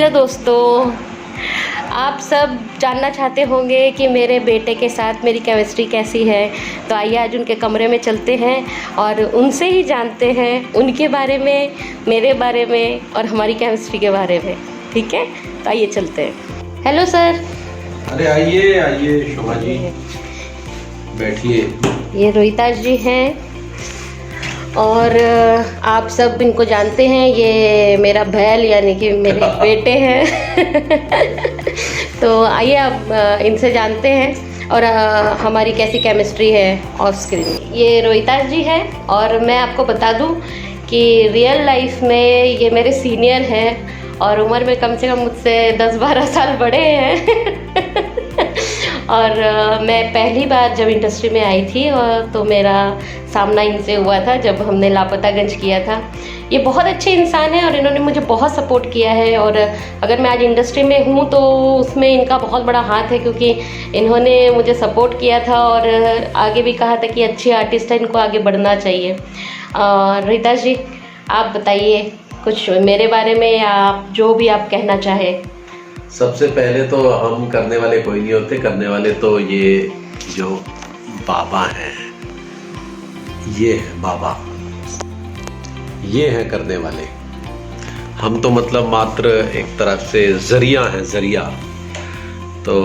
Hello दोस्तों, आप सब जानना चाहते होंगे कि मेरे बेटे के साथ मेरी केमिस्ट्री कैसी है। तो आइए आज उनके कमरे में चलते हैं और उनसे ही जानते हैं उनके बारे में, मेरे बारे में और हमारी केमिस्ट्री के बारे में। ठीक है, तो आइए चलते हैं। Hello sir. अरे आइए आइए शोभा जी, बैठिए। ये रोहिताज जी हैं और आप सब इनको जानते हैं, ये मेरा बैल यानी कि मेरे बेटे हैं। तो आइए आप इनसे जानते हैं और हमारी कैसी केमिस्ट्री है ऑफ स्क्रीन। ये रोहिताज जी है और मैं आपको बता दूं कि रियल लाइफ में ये मेरे सीनियर हैं और उम्र में कम से कम मुझसे 10-12 साल बड़े हैं। और मैं पहली बार जब इंडस्ट्री में आई थी तो मेरा सामना इनसे हुआ था जब हमने लापतागंज किया था। ये बहुत अच्छे इंसान हैं और इन्होंने मुझे बहुत सपोर्ट किया है और अगर मैं आज इंडस्ट्री में हूँ तो उसमें इनका बहुत बड़ा हाथ है, क्योंकि इन्होंने मुझे सपोर्ट किया था और आगे भी कहा था कि अच्छे आर्टिस्ट हैं, इनको आगे बढ़ना चाहिए। रोहिताज जी, आप बताइए कुछ मेरे बारे में या आप जो भी आप कहना चाहें। सबसे पहले तो हम करने वाले कोई नहीं होते, करने वाले तो ये जो बाबा हैं, ये है बाबा, ये हैं करने वाले। हम तो मतलब मात्र एक तरफ से जरिया हैं, जरिया। तो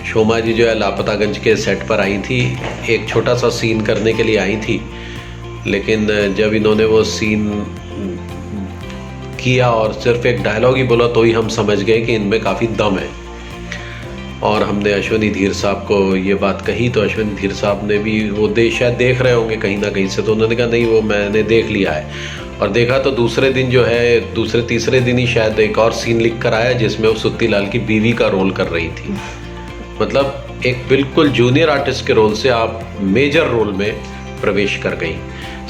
शोभा जी जो है लापतागंज के सेट पर आई थी, एक छोटा सा सीन करने के लिए आई थी, लेकिन जब इन्होंने वो सीन किया और सिर्फ एक डायलॉग ही बोला तो ही हम समझ गए कि इनमें काफ़ी दम है। और हमने अश्वनी धीर साहब को ये बात कही तो अश्वनी धीर साहब ने भी वो शायद देख रहे होंगे कहीं ना कहीं से, तो उन्होंने कहा नहीं वो मैंने देख लिया है। और देखा तो दूसरे दिन जो है, दूसरे तीसरे दिन ही शायद एक और सीन लिख कर आया जिसमें वो सुत्ती लाल की बीवी का रोल कर रही थी। मतलब एक बिल्कुल जूनियर आर्टिस्ट के रोल से आप मेजर रोल में प्रवेश कर गई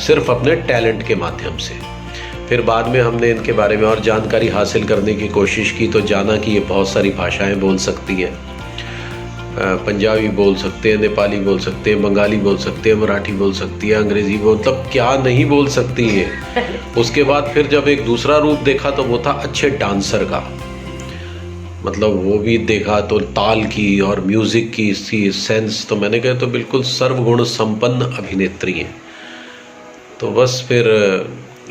सिर्फ अपने टैलेंट के माध्यम से। फिर बाद में हमने इनके बारे में और जानकारी हासिल करने की कोशिश की तो जाना कि ये बहुत सारी भाषाएं बोल सकती है। पंजाबी बोल सकते हैं, नेपाली बोल सकते हैं, बंगाली बोल सकते हैं, मराठी बोल सकती है, अंग्रेज़ी मतलब क्या नहीं बोल सकती है। उसके बाद फिर जब एक दूसरा रूप देखा तो वो था अच्छे डांसर का, मतलब वो भी देखा तो ताल की और म्यूज़िक की इसकी सेंस, तो मैंने कहा तो बिल्कुल सर्वगुण संपन्न अभिनेत्री हैं। तो बस फिर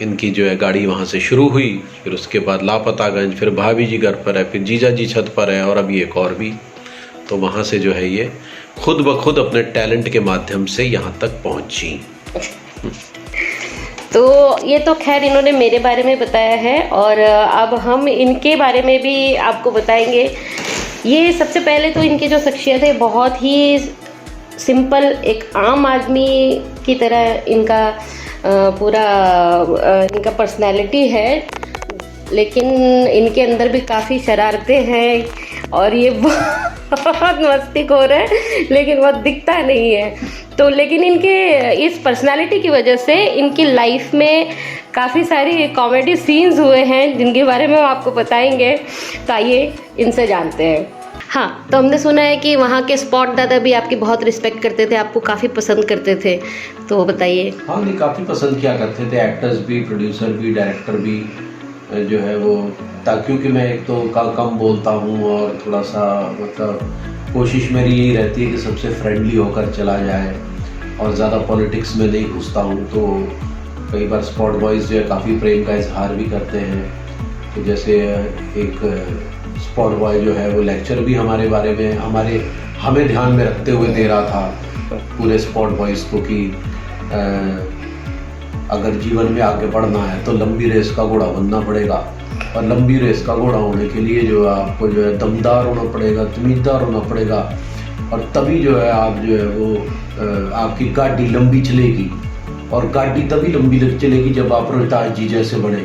इनकी जो है गाड़ी वहाँ से शुरू हुई, फिर उसके बाद लापतागंज, फिर भाभी जी घर पर है, फिर जीजा जी छत पर है और अभी एक और भी। तो वहाँ से जो है ये खुद ब खुद अपने टैलेंट के माध्यम से यहाँ तक पहुँची। तो ये तो खैर इन्होंने मेरे बारे में बताया है और अब हम इनके बारे में भी आपको बताएंगे। ये सबसे पहले तो इनकी जो शख्सियत है बहुत ही सिंपल, एक आम आदमी की तरह इनका पूरा इनका पर्सनैलिटी है, लेकिन इनके अंदर भी काफ़ी शरारतें हैं और ये बहुत मस्तीखोर है, लेकिन वो दिखता नहीं है। तो लेकिन इनके इस पर्सनालिटी की वजह से इनकी लाइफ में काफ़ी सारी कॉमेडी सीन्स हुए हैं जिनके बारे में हम आपको बताएंगे। तो आइए इनसे जानते हैं। हाँ, तो हमने सुना है कि वहाँ के स्पॉट दादा भी आपकी बहुत रिस्पेक्ट करते थे, आपको काफ़ी पसंद करते थे, तो बताइए। हाँ नहीं, काफ़ी पसंद किया करते थे, एक्टर्स भी, प्रोड्यूसर भी, डायरेक्टर भी जो है वो, क्योंकि मैं एक तो कम बोलता हूँ और थोड़ा सा मतलब कोशिश मेरी यही रहती है कि सबसे फ्रेंडली होकर चला जाए और ज़्यादा पॉलिटिक्स में नहीं घुसता हूँ। तो कई बार स्पॉट बॉयज़ जो है काफ़ी प्रेम का इजहार भी करते हैं। तो जैसे एक स्पॉट बॉय जो है वो लेक्चर भी हमारे बारे में हमें ध्यान में रखते हुए दे रहा था पूरे स्पॉट बॉयज़ को कि अगर जीवन में आगे बढ़ना है तो लंबी रेस का घोड़ा बनना पड़ेगा, और लंबी रेस का घोड़ा होने के लिए जो है आपको जो है दमदार होना पड़ेगा, तमीज़दार होना पड़ेगा, और तभी जो है आप जो है वो आपकी गाड़ी लंबी चलेगी। और गाड़ी तभी लंबी चलेगी जब आप रोहिताज जी जैसे बने।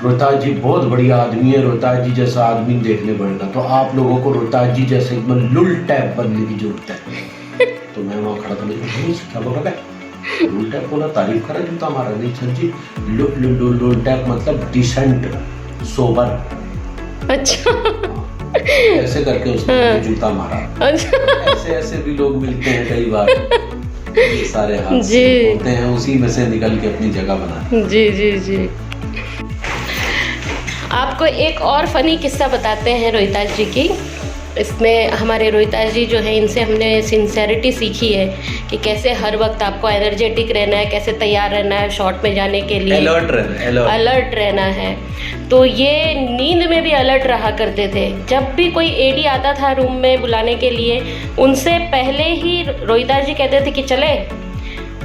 रोहिताज जी बहुत बढ़िया आदमी है, रोहिताज जी जैसा आदमी देखने पड़ेगा। तो आप लोगों को रोहिताज जी जैसे एकदम लुल टैप बनने की जरूरत है। तो मैं वहाँ खड़ा था, क्या बोल रहा है, लुल टैप बोला, तारीफ करा जूता हमारा। नहीं सर जी, लुल टैप मतलब डिसेंट, सोबर। अच्छा, ऐसे करके उसने जूता मारा। अच्छा, ऐसे भी लोग मिलते हैं कई बार, ये सारे हादसे होते हैं, उसी में से निकल के अपनी जगह बनाते हैं। जी जी जी। आपको एक और फनी किस्सा बताते हैं रोहिताज जी की। इसमें हमारे रोहिताज जी जो है, इनसे हमने सिंसेरिटी सीखी है कि कैसे हर वक्त आपको एनर्जेटिक रहना है, कैसे तैयार रहना है शॉट में जाने के लिए, अलर्ट रहना है। तो ये नींद में भी अलर्ट रहा करते थे। जब भी कोई एडी आता था रूम में बुलाने के लिए, उनसे पहले ही रोहिताज जी कहते थे कि चले।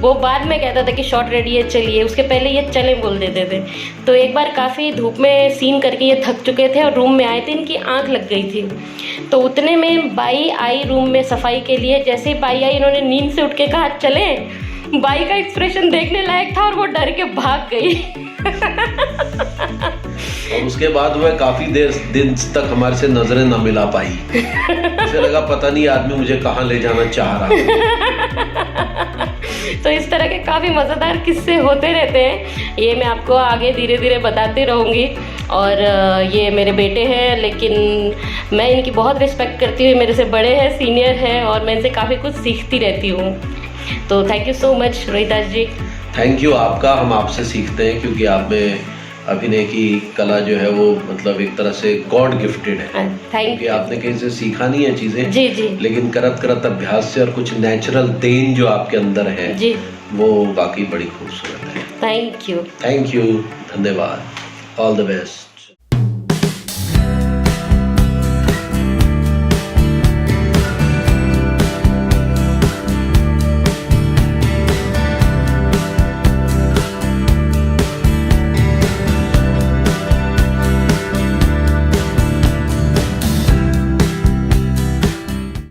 वो बाद में कहता था कि शॉट रेडी है चलिए, उसके पहले ये चले बोल देते थे। तो एक बार काफ़ी धूप में सीन करके ये थक चुके थे और रूम में आए थे, इनकी आंख लग गई थी। तो उतने में बाई आई रूम में सफाई के लिए। जैसे ही बाई आई, इन्होंने नींद से उठ के कहा चले। बाई का एक्सप्रेशन देखने लायक था और वो डर के भाग गई। और उसके बाद वह काफी दिन तक हमारे से नजरें न मिला पाई। मुझे लगा पता नहीं आदमी मुझे कहाँ ले जाना चाह रहा है। तो इस तरह के काफ़ी मज़ेदार किस्से होते रहते हैं। ये मैं आपको आगे धीरे धीरे बताती रहूँगी। और ये मेरे बेटे हैं, लेकिन मैं इनकी बहुत रिस्पेक्ट करती हूँ। मेरे से बड़े हैं, सीनियर हैं, और मैं इनसे काफ़ी कुछ सीखती रहती हूँ। तो thank you so much Rohitaj ji. Thank you आपका। हम आपसे सीखते हैं क्योंकि आप में अभिनय की कला जो है वो मतलब एक तरह से गॉड गिफ्टेड है। Thank you. आपने कहीं से सीखा नहीं है चीजें जी जी, लेकिन करत करत अभ्यास से और कुछ नेचुरल देन जो आपके अंदर है जी, वो बाकी बड़ी खूबसूरत है। Thank you. थैंक यू, धन्यवाद, ऑल द बेस्ट।